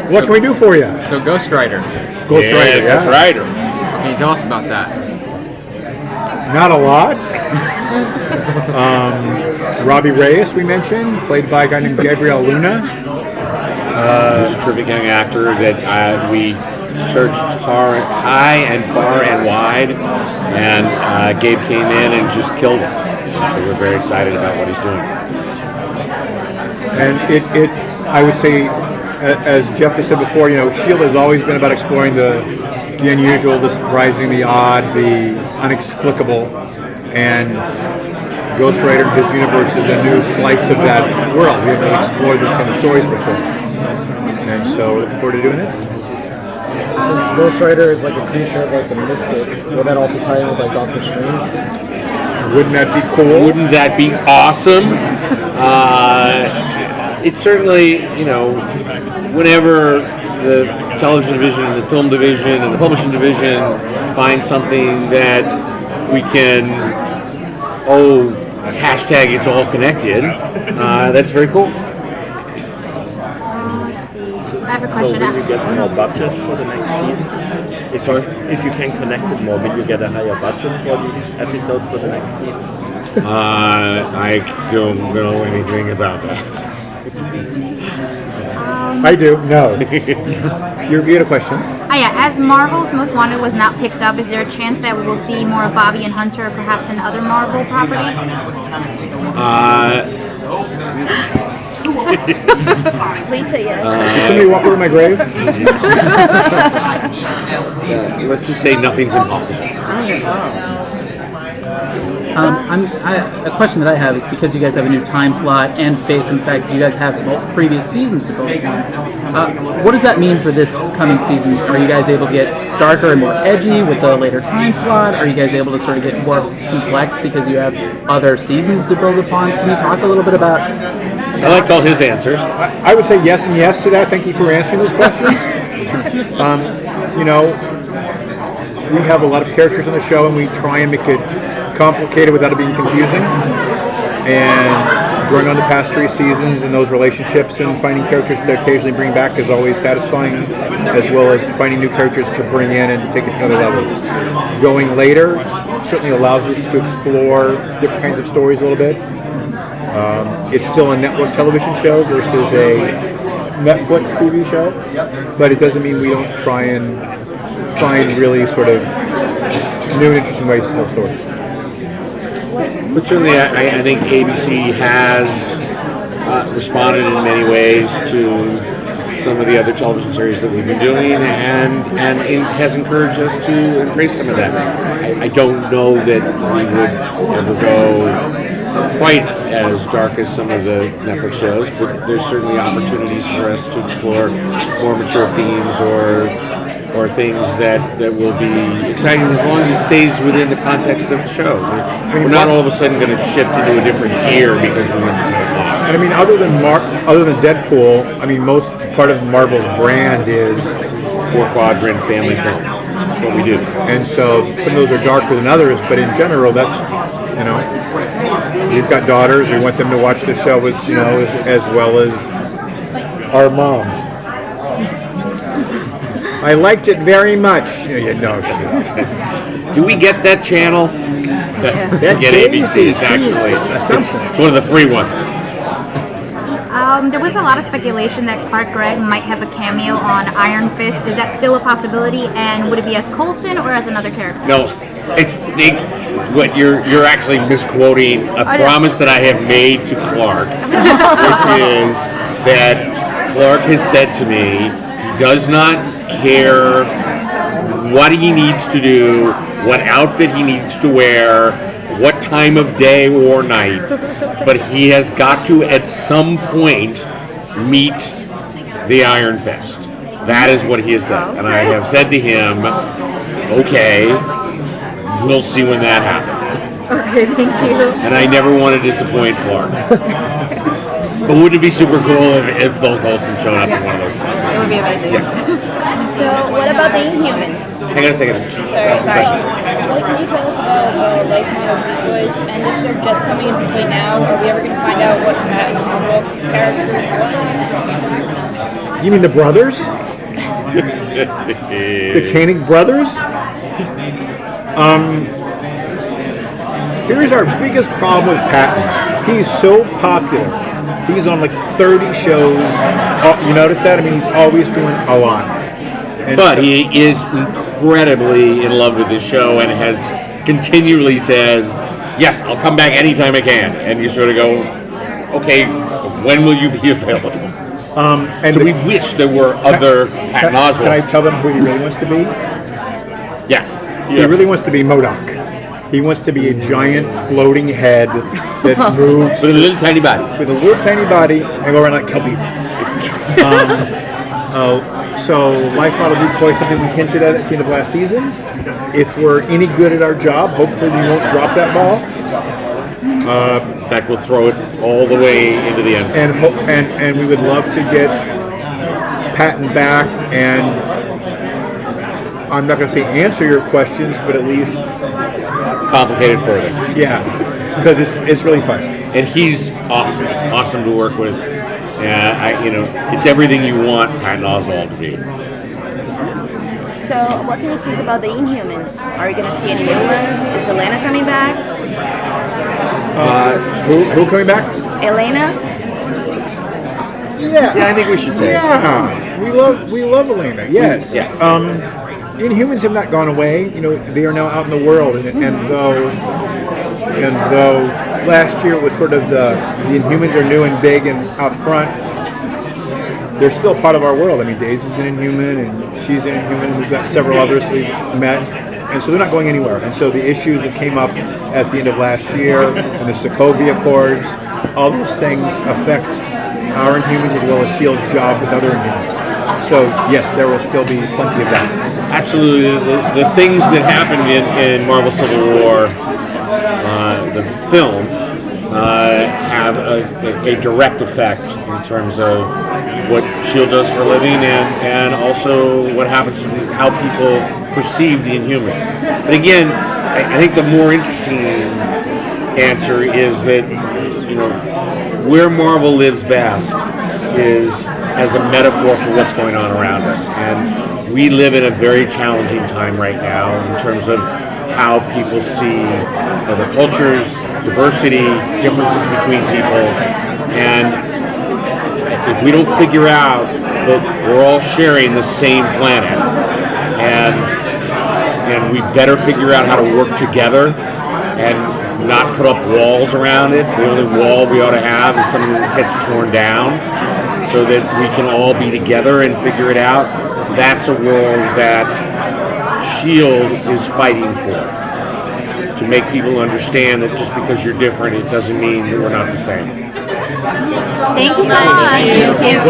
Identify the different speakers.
Speaker 1: What can we do for you?
Speaker 2: So Ghost Rider.
Speaker 1: Ghost Rider, yeah.
Speaker 3: Ghost Rider.
Speaker 2: Can you tell us about that?
Speaker 1: Not a lot. Robbie Reyes, we mentioned, played by a guy named Gabriel Luna.
Speaker 3: He's a terrific young actor that we searched high and far and wide, and Gabe came in and just killed it. So we're very excited about what he's doing.
Speaker 1: And I would say, as Jeph has said before, S.H.I.E.L.D. has always been about exploring the unusual, the surprising, the odd, the inexplicable, and Ghost Rider and his universe is a new slice of that world. We haven't really explored those kind of stories before, and so looking forward to doing it.
Speaker 4: Since Ghost Rider is like a creature of like the mystic, will that also tie in with like Doctor Strange?
Speaker 1: Wouldn't that be cool?
Speaker 3: Wouldn't that be awesome? It's certainly, whenever the television division and the film division and the publishing division find something that we can, hashtag it's all connected, that's very cool.
Speaker 5: Let's see. I have a question.
Speaker 6: So will you get more budget for the next season? If you can connect it more, will you get a higher budget for the episodes for the next season?
Speaker 3: I don't know anything about that.
Speaker 1: I do. No. You had a question.
Speaker 5: Yeah. As Marvel's Most Wanted was not picked up, is there a chance that we will see more of Bobby and Hunter, perhaps in other Marvel properties?
Speaker 7: Please say yes.
Speaker 1: Did somebody walk over my grave?
Speaker 3: Let's just say nothing's impossible.
Speaker 8: A question that I have is because you guys have a new time slot and based on the fact that you guys have multiple previous seasons to go on, what does that mean for this coming season? Are you guys able to get darker and more edgy with the later time slot? Are you guys able to sort of get more complex because you have other seasons to build upon? Can you talk a little bit about...
Speaker 3: I liked all his answers.
Speaker 1: I would say yes and yes to that. Thank you for answering those questions. We have a lot of characters on the show and we try and make it complicated without it being confusing, and drawing on the past 3 seasons and those relationships and finding characters to occasionally bring back is always satisfying, as well as finding new characters to bring in and to take it to another level. Going later certainly allows us to explore different kinds of stories a little bit. It's still a network television show versus a Netflix TV show, but it doesn't mean we don't try and find really sort of new and interesting ways to tell stories.
Speaker 3: But certainly, I think ABC has responded in many ways to some of the other television series that we've been doing, and has encouraged us to embrace some of that. I don't know that we would ever go quite as dark as some of the Netflix shows, but there's certainly opportunities for us to explore more mature themes or things that will be exciting as long as it stays within the context of the show. We're not all of a sudden going to shift into a different gear because we went to 10 o'clock.
Speaker 1: And I mean, other than Deadpool, most part of Marvel's brand is
Speaker 3: 4-quadrant family films. That's what we do.
Speaker 1: And so some of those are darker than others, but in general, that's, we've got daughters. We want them to watch the show as well as our moms. I liked it very much.
Speaker 3: Do we get that channel?
Speaker 1: That
Speaker 3: get ABC. It's actually it's one of the free ones.
Speaker 5: There was a lot of speculation that Clark Gregg might have a cameo on Iron Fist. Is that still a possibility? And would it be as Coulson or as another character?
Speaker 3: No, what you're actually misquoting a promise that I have made to Clark, which is that Clark has said to me he does not care what he needs to do, what outfit he needs to wear, what time of day or night, but he has got to at some point meet the Iron Fist. That is what he has said. And I have said to him, okay, we'll see when that happens.
Speaker 5: Okay, thank you.
Speaker 3: And I never want to disappoint Clark. But wouldn't it be super cool if Phil Coulson showed up in one of those shows?
Speaker 5: It would be amazing.
Speaker 3: Yeah.
Speaker 7: So, what about the Inhumans?
Speaker 3: Hang on a second.
Speaker 7: Sorry. What can you tell us about life model decoys, and if they're just coming into play now, are we ever going to find out what Matt Envelop's character was?
Speaker 1: You mean the brothers? The Koenig brothers? Here's our biggest problem with Patton. He's so popular. He's on like 30 shows. Oh, you notice that? I mean, he's always doing a lot. And
Speaker 3: But he is incredibly in love with this show and has continually says, yes, I'll come back anytime I can. And you sort of go, okay, when will you be available?
Speaker 1: and
Speaker 3: So
Speaker 1: the-
Speaker 3: we wish there were other Patton Oswalt.
Speaker 1: Can I tell them who he really wants to be?
Speaker 3: Yes.
Speaker 1: He really wants to be MODOK. He wants to be a giant floating head that moves
Speaker 3: With a little tiny body.
Speaker 1: with a little tiny body and go around like kill people. So life model decoy is something we hinted at the end of last season. If we're any good at our job, hopefully we won't drop that ball.
Speaker 3: In fact, we'll throw it all the way into the end zone.
Speaker 1: And we would love to get Patton back, and I'm not going to say answer your questions, but at least
Speaker 3: Complicated further.
Speaker 1: yeah, because it's really fun.
Speaker 3: And he's awesome to work with. It's everything you want Patton Oswalt to be.
Speaker 7: So, what can you tell us about the Inhumans? Are you going to see any new ones? Is Elena coming back?
Speaker 1: Who coming back?
Speaker 7: Elena?
Speaker 3: Yeah, I think we should say.
Speaker 1: Yeah, we love Elena. Yes.
Speaker 3: Yes.
Speaker 1: Inhumans have not gone away. You know, they are now out in the world, and though last year was sort of the Inhumans are new and big and out front, they're still part of our world. I mean, Daisy's an Inhuman, and she's an Inhuman, and we've got several others we've met, and so they're not going anywhere. And so the issues that came up at the end of last year, and the Sokovia Accords, all those things affect our Inhumans as well as S.H.I.E.L.D's job with other Inhumans. So yes, there will still be plenty of that.
Speaker 3: Absolutely. The things that happened in Marvel Civil War, the film, have a direct effect in terms of what S.H.I.E.L.D. does for a living and also what happens to how people perceive the Inhumans. But again, I think the more interesting answer is that, where Marvel lives best is as a metaphor for what's going on around us. And we live in a very challenging time right now in terms of how people see other cultures, diversity, differences between people. And if we don't figure out that we're all sharing the same planet, and we better figure out how to work together and not put up walls around it. The only wall we ought to have is something that gets torn down so that we can all be together and figure it out. That's a world that S.H.I.E.L.D. is fighting for. To make people understand that just because you're different, it doesn't mean that we're not the same.
Speaker 5: Thank you so much. Thank you.